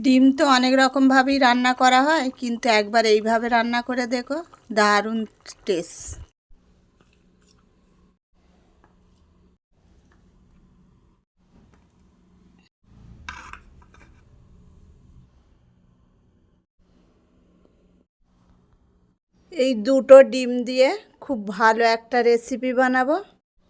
ডিম তো অনেক রকমভাবেই রান্না করা হয়, কিন্তু একবার এইভাবে রান্না করে দেখো, দারুণ টেস্ট। এই দুটো ডিম দিয়ে খুব ভালো একটা রেসিপি বানাবো।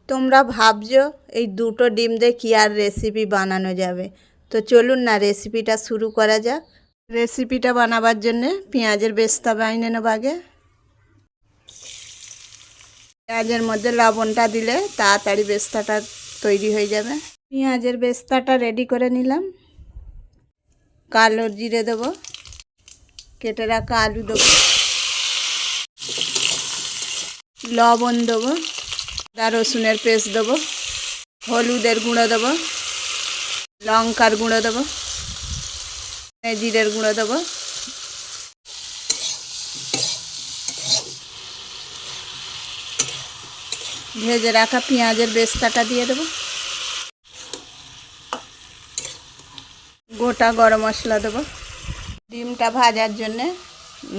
তোমরা ভাবছো এই দুটো ডিম দিয়ে কী আর রেসিপি বানানো যাবে, তো চলুন না রেসিপিটা শুরু করা যাক। রেসিপিটা বানাবার জন্যে পেঁয়াজের বেস্তা বাইনে নেব আগে। পেঁয়াজের মধ্যে লবণটা দিলে তাড়াতাড়ি বেস্তাটা তৈরি হয়ে যাবে। পেঁয়াজের বেস্তাটা রেডি করে নিলাম। কালো জিরে দেবো, কেটে রাখা আলু দেবো, লবণ দেবো, আদা রসুনের পেস্ট দেবো, হলুদের গুঁড়ো দেবো, লঙ্কার গুঁড়ো দেবো, জিরের গুঁড়ো দেবো, ভেজে রাখা পেঁয়াজের বেস্তাটা দিয়ে দেবো, গোটা গরম মশলা দেবো, ডিমটা ভাজার জন্যে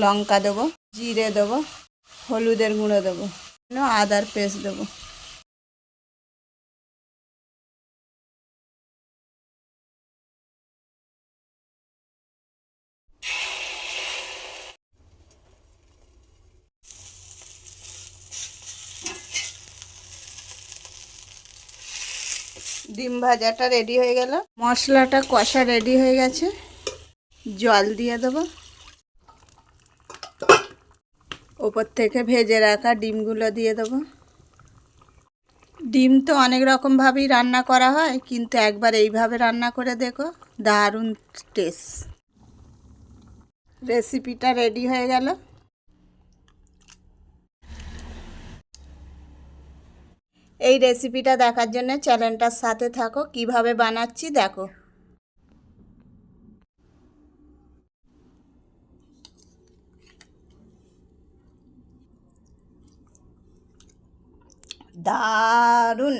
লঙ্কা দেবো, জিরে দেবো, হলুদের গুঁড়ো দেবো, আদার পেস্ট দেবো। ডিম ভাজাটা রেডি হয়ে গেল, মশলাটা কষা রেডি হয়ে গেছে। জল দিয়ে দেবো, ওপর থেকে ভেজে রাখা ডিমগুলো দিয়ে দেবো। ডিম তো অনেক রকমভাবেই রান্না করা হয়, কিন্তু একবার এইভাবে রান্না করে দেখো, দারুণ টেস্ট। রেসিপিটা রেডি হয়ে গেল। এই রেসিপিটা দেখার জন্য চ্যানেলটার সাথে থাকো, কিভাবে বানাচ্ছি দেখো। দারুণ।